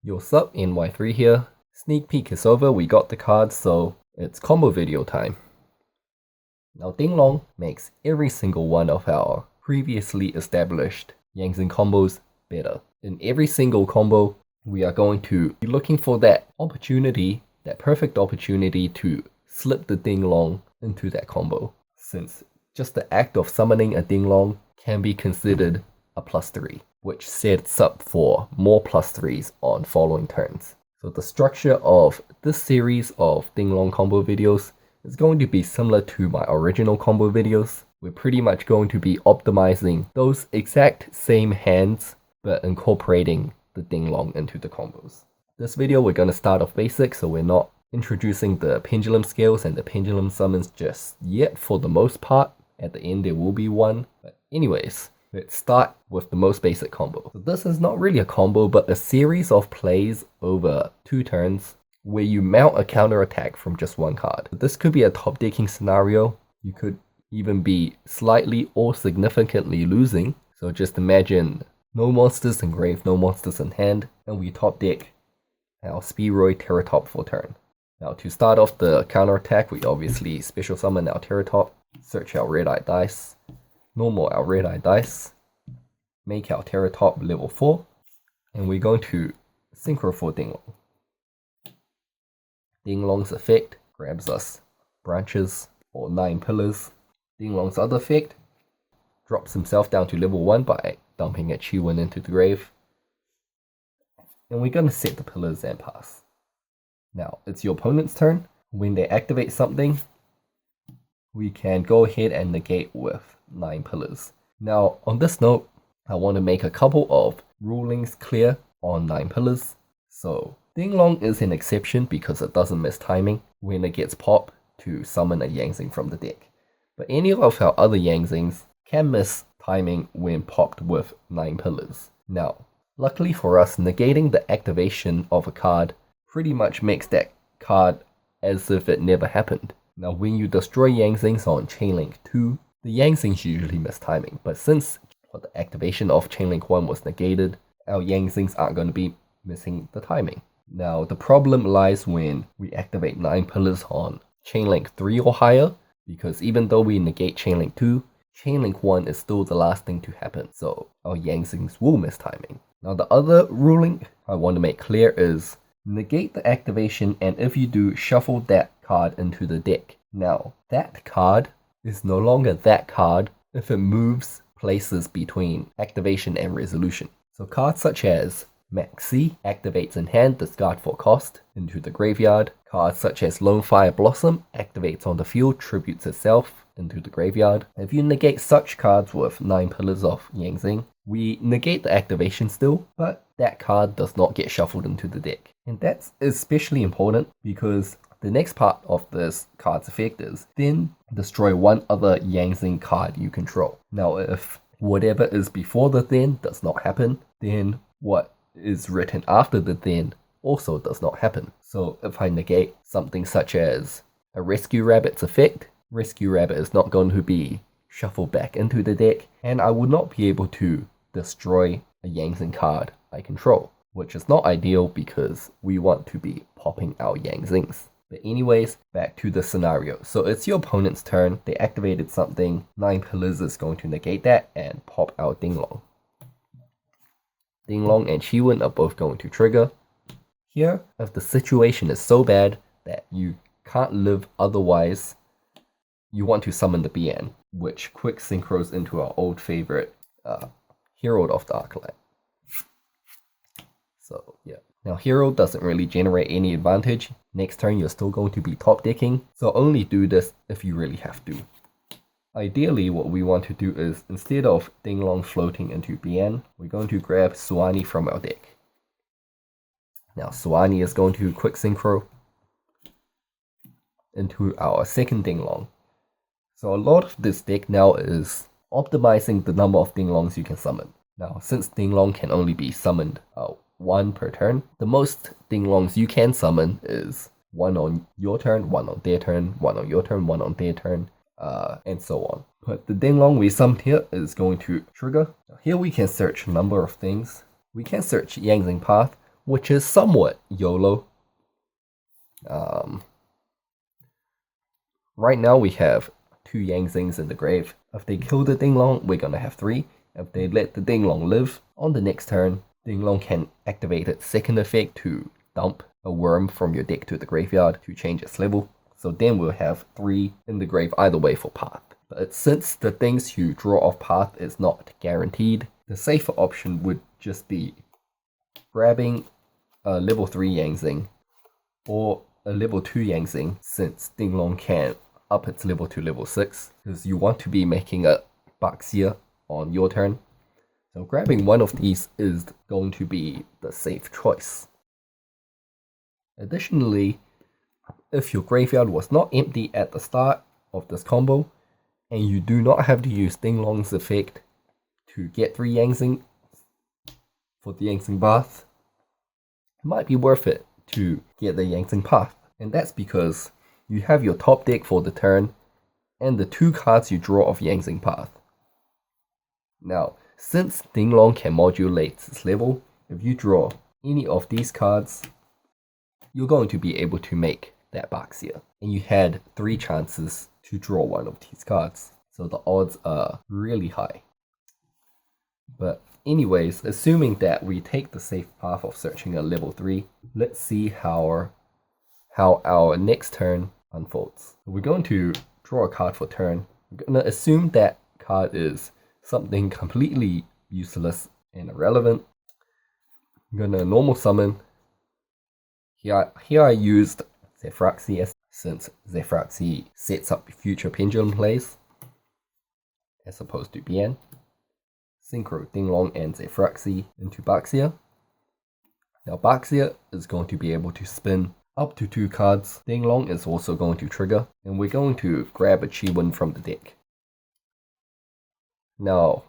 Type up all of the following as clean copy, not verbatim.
Yo, sup, NY3 here. Sneak peek is over, we got the cards, so it's combo video time. Now Denglong makes every single one of our previously established Yangzing combos better. In every single combo, we are going to be looking for that opportunity, that perfect opportunity to slip the Denglong into that combo, since just the act of summoning a Denglong can be considered a +3, which sets up for more +3s on following turns. So the structure of this series of Denglong combo videos is going to be similar to my original combo videos. We're pretty much going to be optimizing those exact same hands, but incorporating the Denglong into the combos. This video we're going to start off basic, so we're not introducing the pendulum scales and the pendulum summons just yet for the most part. At the end there will be one, but anyways, let's start with the most basic combo. So this is not really a combo, but a series of plays over 2 turns where you mount a counterattack from just one card. This could be a top decking scenario. You could even be slightly or significantly losing. So just imagine no monsters in grave, no monsters in hand, and we top deck our Spearoid Terratop for turn. Now to start off the counterattack, we obviously special summon our Terratop, search our red eye dice, normal our red eye dice, make our Terratop level 4, and we're going to synchro for Denglong. Denglong's effect grabs us branches or 9 pillars. Denglong's other effect drops himself down to level 1 by dumping a Chi-Win into the grave. And we're going to set the pillars and pass. Now, it's your opponent's turn. When they activate something, we can go ahead and negate with 9 pillars. Now, on this note, I want to make a couple of rulings clear on 9 pillars. So, Denglong is an exception because it doesn't miss timing when it gets popped to summon a Yangzing from the deck. But any of our other Yangzings can miss timing when popped with 9 pillars. Now, luckily for us, negating the activation of a card pretty much makes that card as if it never happened. Now, when you destroy Yangzings on Chainlink 2, the Yangzings usually miss timing, but since the activation of Chainlink 1 was negated, our Yangzings aren't going to be missing the timing. Now, the problem lies when we activate 9 pillars on Chainlink 3 or higher, because even though we negate Chainlink 2, Chainlink 1 is still the last thing to happen, so our Yangzings will miss timing. Now, the other ruling I want to make clear is negate the activation, and if you do, shuffle that card into the deck. Now, that card is no longer that card if it moves places between activation and resolution. So cards such as Maxi activates in hand, discard for cost, into the graveyard. Cards such as Lone Fire Blossom activates on the field, tributes itself into the graveyard. If you negate such cards with 9 pillars of Yangzing, we negate the activation still, but that card does not get shuffled into the deck. And that's especially important because the next part of this card's effect is then destroy one other Yangzing card you control. Now, if whatever is before the then does not happen, then what is written after the then also does not happen. So if I negate something such as a Rescue Rabbit's effect, Rescue Rabbit is not going to be shuffled back into the deck, and I would not be able to destroy a Yangzing card I control, which is not ideal because we want to be popping our Yangzings. But anyways, back to the scenario. So it's your opponent's turn, they activated something, 9 pillars is going to negate that and pop out Denglong. Denglong and Chi-Win are both going to trigger. Here, if the situation is so bad that you can't live otherwise, you want to summon the BN, which quick synchros into our old favorite, Herald of the Arclight. So yeah. Now Herald doesn't really generate any advantage. Next turn you're still going to be top decking, so only do this if you really have to. Ideally, what we want to do is, instead of Denglong floating into BN, we're going to grab Suani from our deck. Now Suani is going to quick synchro into our second Denglong. So a lot of this deck now is optimizing the number of Denglongs you can summon. Now, since Denglong can only be summoned 1 per turn, the most Denglongs you can summon is 1 on your turn, 1 on their turn, 1 on your turn, 1 on their turn, and so on. But the Denglong we summoned here is going to trigger. Now, here we can search a number of things. We can search Yangzing Path, which is somewhat YOLO. Right now we have 2 Yangzings in the grave. If they kill the Denglong, we're gonna have 3. If they let the Denglong live, on the next turn, Denglong can activate its second effect to dump a worm from your deck to the graveyard to change its level. So then we'll have 3 in the grave either way for path. But since the things you draw off path is not guaranteed, the safer option would just be grabbing a level 3 Yangzing or a level 2 Yangzing, since Denglong can up its level to level 6, because you want to be making a Baxia on your turn. So grabbing one of these is going to be the safe choice. Additionally, if your graveyard was not empty at the start of this combo, and you do not have to use Denglong's effect to get 3 Yangzing for the Yangzing Bath, it might be worth it to get the Yangzing Path. And that's because you have your top deck for the turn and the 2 cards you draw off Yangzing Path. Now, since Denglong can modulate its level, if you draw any of these cards, you're going to be able to make that Baxia. And you had 3 chances to draw one of these cards, so the odds are really high. But anyways, assuming that we take the safe path of searching a level 3, let's see how our next turn unfolds. We're going to draw a card for turn. We're going to assume that card is something completely useless and irrelevant. I'm going to normal summon. Here I used Zefraxi since Zefraxi sets up future pendulum plays as opposed to Bian. Synchro Denglong and Zefraxi into Baxia. Now Baxia is going to be able to spin up to 2 cards. Denglong is also going to trigger, and we're going to grab a Chiwen from the deck. Now,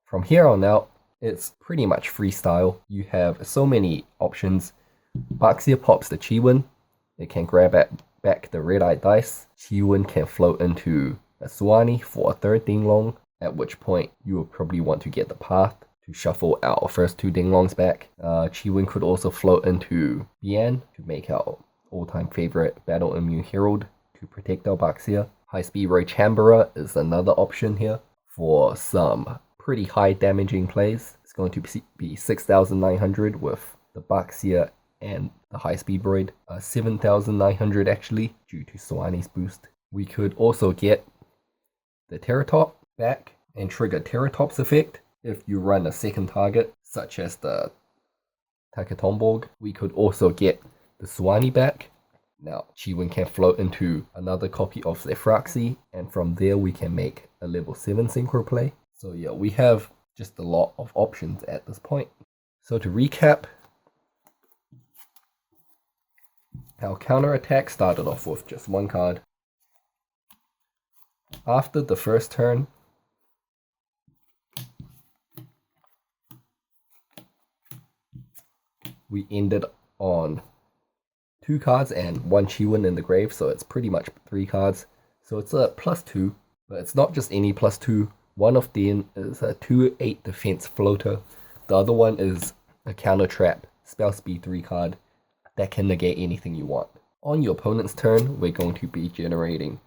from here on out, it's pretty much freestyle. You have so many options. Baxia pops the Chiwen. It can grab back the red-eyed dice. Chiwen can float into a Suani for a 3rd Denglong, at which point you will probably want to get the path to shuffle our first 2 Denglongs back. Chiwen could also float into Bian to make our all-time favorite Battle Immune Herald to protect our Baxia. High Speed Roachamberer is another option here for some pretty high damaging plays. It's going to be 6,900 with the Baxia and the High Speed Void. 7,900 actually, due to Suani's boost. We could also get the Teratop back and trigger Teratop's effect if you run a second target, such as the Takatomborg. We could also get the Suani back. Now, Chiwen can float into another copy of Zefraxi, and from there we can make a level 7 synchro play. So yeah, we have just a lot of options at this point. So to recap, our counterattack started off with just 1 card. After the first turn, we ended on 2 cards and 1 Chiwen in the grave, so it's pretty much 3 cards. So it's a +2, but it's not just any +2. One of them is a 2/8 defense floater. The other one is a counter trap spell speed 3 card that can negate anything you want. On your opponent's turn, we're going to be generating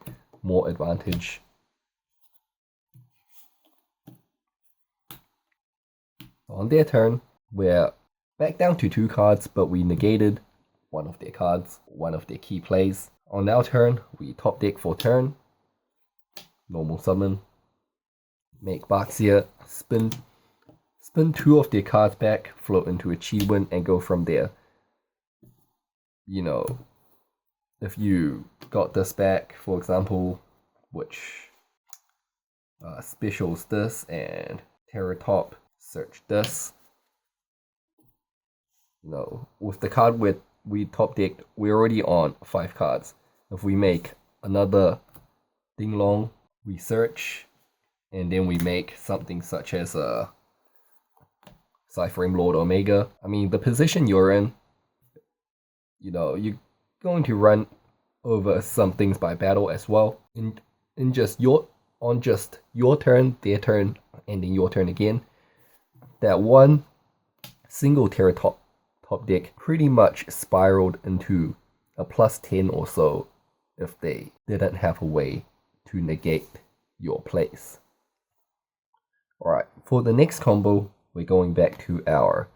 more advantage. On their turn, we're back down to 2 cards, but we negated one of their cards, one of their key plays. On our turn, we top deck for turn, normal summon, make Baxia, spin 2 of their cards back, float into a Chiwen, and go from there. You know, if you got this back, for example, which specials this and Teratop search this. You know, with the card we top decked, we're already on 5 cards. If we make another Denglong, we search, and then we make something such as a Cyframe Lord Omega. I mean, the position you're in, you know, you're going to run over some things by battle as well. On just your turn, their turn, and then your turn again. That one single Teratop top deck pretty much spiraled into a +10 or so if they didn't have a way to negate your plays. Alright, for the next combo, we're going back to our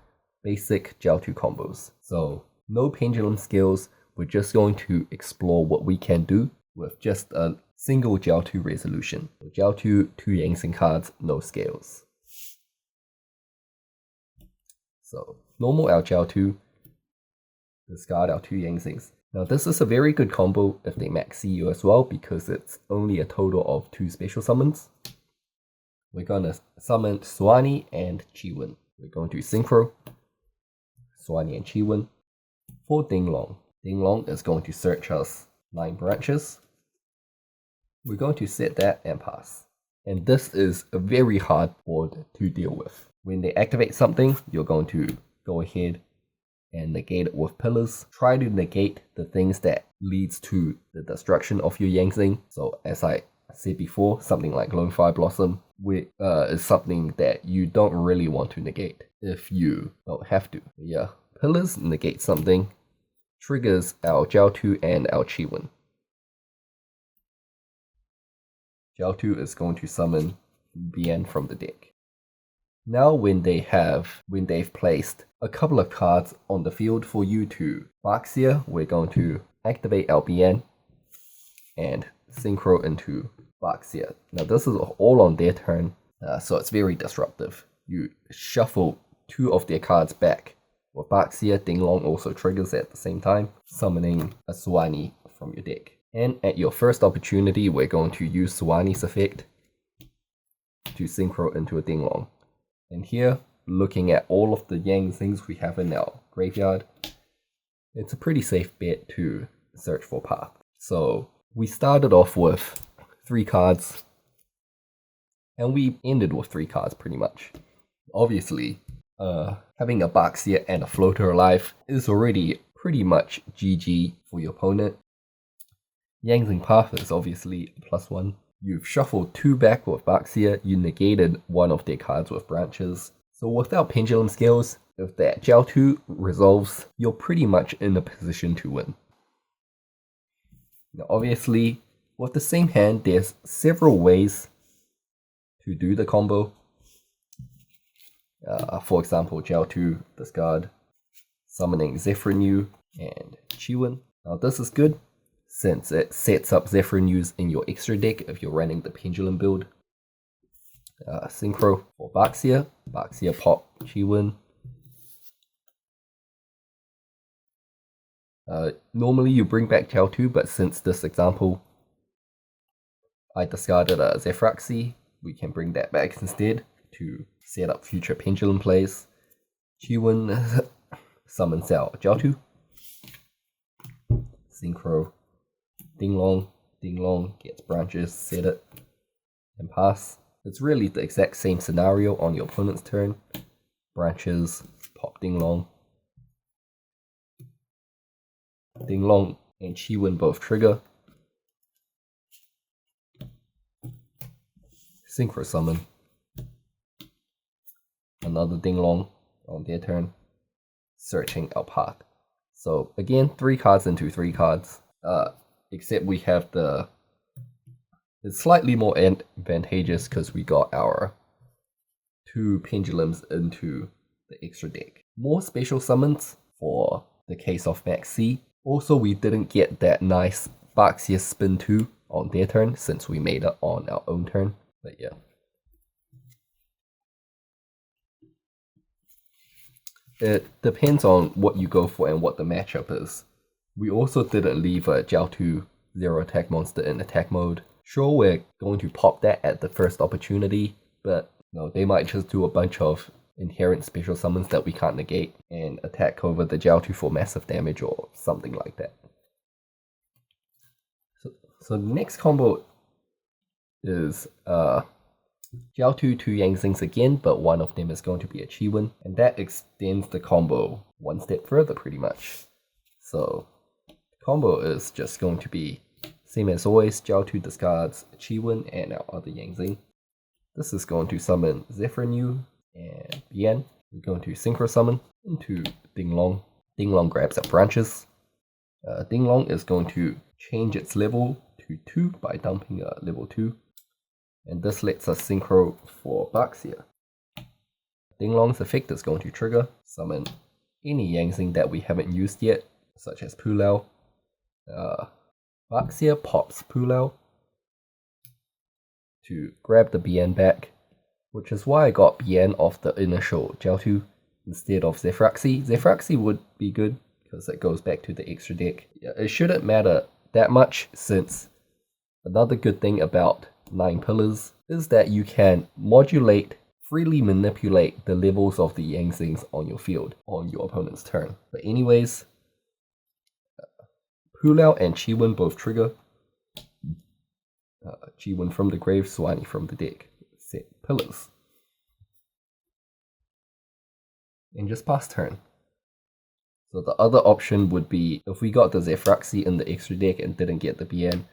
basic Jiaotu combos. So, no pendulum skills, we're just going to explore what we can do with just a single Jiaotu resolution. Jiaotu, 2 Yangxing cards, no scales. So, normal our Jiaotu, discard our 2 Yangxings. Now this is a very good combo if they max CU as well, because it's only a total of 2 special summons. We're gonna summon Suani and Chiwen. We're going to synchro Suani and Chiwen. For Denglong, Denglong is going to search us 9 branches. We're going to set that and pass. And this is a very hard board to deal with. When they activate something, you're going to go ahead and negate it with pillars. Try to negate the things that leads to the destruction of your Yangxing. So as I said before, something like Glowing Fire Blossom is something that you don't really want to negate if you don't have to. Yeah, pillars negate something, triggers our Jiaotu and our Chiwen. Jiaotu is going to summon Bian from the deck. Now when they've placed a couple of cards on the field for you to Baxia, we're going to activate our Bian and synchro into Baxia. Now this is all on their turn, so it's very disruptive. You shuffle 2 of their cards back. With Baxia, Denglong also triggers at the same time, summoning a Suani from your deck. And at your first opportunity, we're going to use Suani's effect to synchro into a Denglong. And here, looking at all of the Yangxings we have in our graveyard, it's a pretty safe bet to search for path. So we started off with 3 cards, and we ended with 3 cards pretty much. Obviously, having a Baxia and a Floater alive is already pretty much GG for your opponent. Yangxing Path is obviously a +1. You've shuffled 2 back with Baxia, you negated 1 of their cards with branches. So without pendulum scales, if that Jiaotu resolves, you're pretty much in a position to win. Now obviously, with the same hand, there's several ways to do the combo. For example, Jiaotu, discard, summoning Zephyr and Chiwen. Now this is good, since it sets up Zephyr in your extra deck if you're running the Pendulum build. Synchro for Baxia, Baxia pop Chiwen. Normally you bring back Jiaotu, but since this example I discarded a Zephyraxi, we can bring that back instead to set up future Pendulum plays. Chiwen summons out Jiaotu. Synchro Denglong, Denglong gets branches, set it, and pass. It's really the exact same scenario on your opponent's turn. Branches, pop Denglong. Denglong and Chiwen both trigger. Synchro summon. Another Denglong on their turn. Searching our path. So again, 3 cards into 3 cards. Except we have it's slightly more advantageous because we got our 2 pendulums into the extra deck. More special summons for the case of Max C. Also, we didn't get that nice Baxia spin 2 on their turn since we made it on our own turn. But yeah. It depends on what you go for and what the matchup is. We also didn't leave a Jiaotu 0 attack monster in attack mode. Sure, we're going to pop that at the first opportunity, but no, they might just do a bunch of inherent special summons that we can't negate and attack over the Jiaotu for massive damage or something like that. So the next combo is Jiaotu 2 Yangxings again, but one of them is going to be a Chiwen, and that extends the combo one step further pretty much. So combo is just going to be same as always, Jiaotu discards Chiwen and our other Yangxing. This is going to summon Zephyr and Bian. We're going to synchro summon into Denglong. Denglong grabs our branches. Denglong is going to change its level to 2 by dumping a level 2. And this lets us synchro for Baxia. Denglong's effect is going to trigger, summon any Yangzing that we haven't used yet, such as Pulau. Baxia pops Pulau to grab the BN back, which is why I got BN off the initial Jiaotu instead of Zefraxi. Zefraxi would be good because it goes back to the extra deck. It shouldn't matter that much, since another good thing about 9 pillars is that you can freely manipulate the levels of the Yangzings on your field on your opponent's turn. But anyways, Pulau and Chiwen both trigger. Chiwen from the grave, Suani from the deck. Set pillars. And just pass turn. So the other option would be, if we got the Zefraxi in the extra deck and didn't get the BN,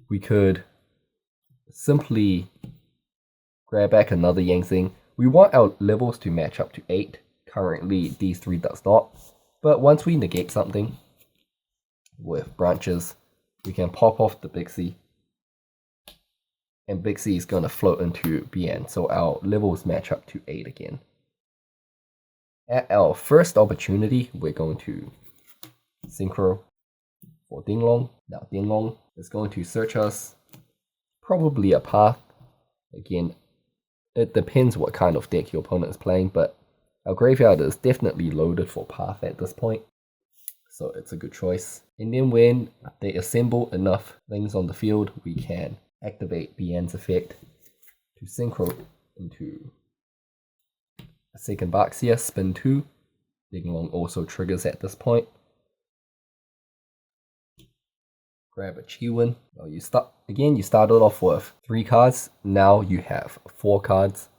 we could simply grab back another Yangzing. We want our levels to match up to 8. Currently, these 3 does not. But once we negate something with branches, we can pop off the Bixie. And Bixie is going to float into BN, so our levels match up to 8 again. At our first opportunity, we're going to synchro for Denglong. Now Denglong is going to search us, probably a path. Again, it depends what kind of deck your opponent is playing, but our graveyard is definitely loaded for path at this point, so it's a good choice. And then when they assemble enough things on the field, we can activate BN's effect to synchro into a second Baxia, spin 2. Denglong also triggers at this point. Grab a Chiwen. Well, you started off with 3 cards, now you have 4 cards.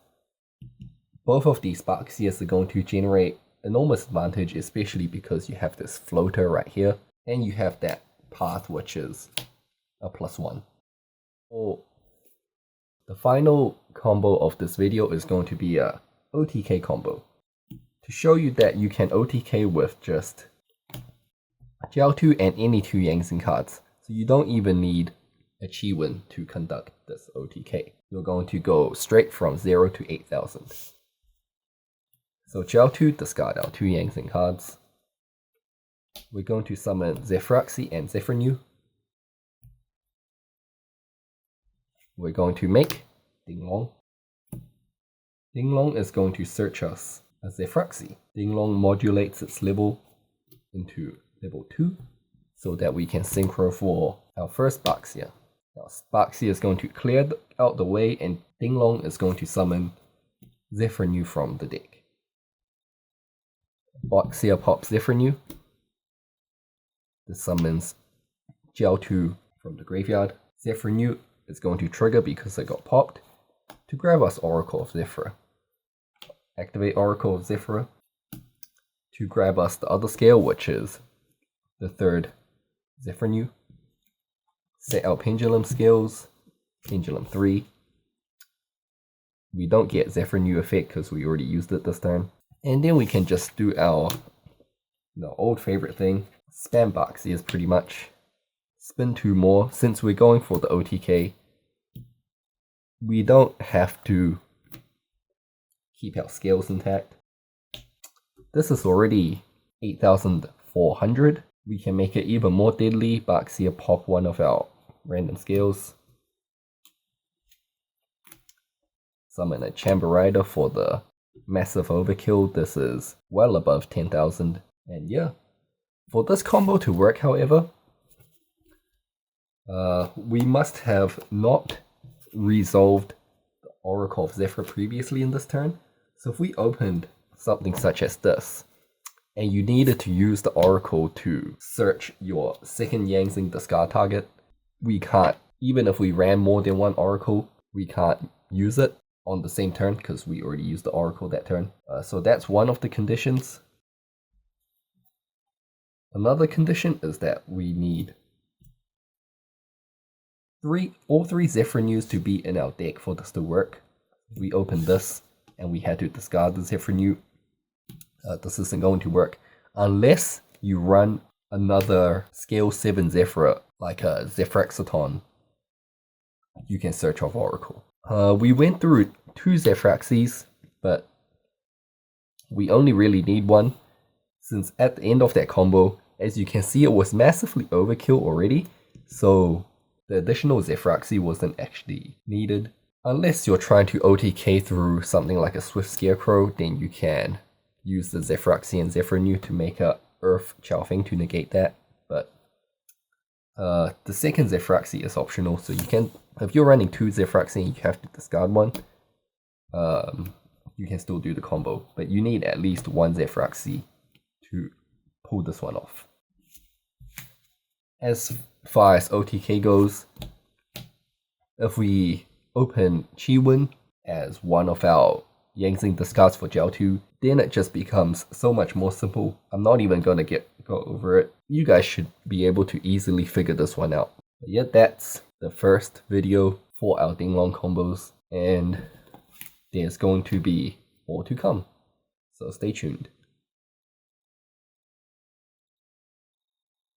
Both of these Baxias are going to generate enormous advantage, especially because you have this floater right here, and you have that path which is a +1. So the final combo of this video is going to be a OTK combo, to show you that you can OTK with just Jiaotu and any 2 Yangzing cards. So you don't even need a Chiwen to conduct this OTK. You're going to go straight from 0 to 8,000. So Jiaotu, discard our 2 Yangzing cards. We're going to summon Zefraxi and Zephyr. We're going to make Denglong. Denglong is going to search us as Zefraxi. Denglong modulates its level into level 2 so that we can synchro for our first Baxia. Now Baxia is going to clear out the way, and Denglong is going to summon Zephyr from the deck. Baxia pops Zephyr. This summons Jiaotu from the graveyard. Zephyr is going to trigger because it got popped to grab us Oracle of Zephyr. Activate Oracle of Zephyr to grab us the other scale, which is the 3rd Zephyr. Set our pendulum scales, pendulum 3. We don't get Zephyr effect because we already used it this turn. And then we can just do our old favorite thing, spam Baxias pretty much. Spin 2 more. Since we're going for the OTK, we don't have to keep our scales intact. This is already 8,400. We can make it even more deadly. Baxia pop one of our random scales. Summon a Chamber Rider for the massive overkill. This is well above 10,000. And yeah, for this combo to work, however, we must have not resolved the Oracle of Zephyr previously in this turn. So if we opened something such as this, and you needed to use the Oracle to search your second Yangzing discard target, we can't. Even if we ran more than 1 Oracle, we can't use it on the same turn because we already used the Oracle that turn. So that's one of the conditions. Another condition is that we need all three Zephyr to be in our deck for this to work. We opened this and we had to discard the Zephyr. This isn't going to work. unless you run another scale 7 Zephyr, like a Zephyraxaton, you can search off Oracle. We went through 2 Zephyraxes, but we only really need one, since at the end of that combo, as you can see, it was massively overkill already, so the additional Zephyraxe wasn't actually needed. Unless you're trying to OTK through something like a Swift Scarecrow, then you can use the Zephyraxe and Zephyrenew to make a Earth Chowfing to negate that. But the second Zephyraxe is optional, so you can, if you're running 2 Zephyraxe and you have to discard one, you can still do the combo. But you need at least 1 Zephyraxe to pull this one off. As far as OTK goes, if we open Chiwen as one of our Yangzing discards for Jiaotu, then it just becomes so much more simple. I'm not even gonna go over it. You guys should be able to easily figure this one out. But yeah, that's the first video for our Denglong combos, and there's going to be more to come. So stay tuned.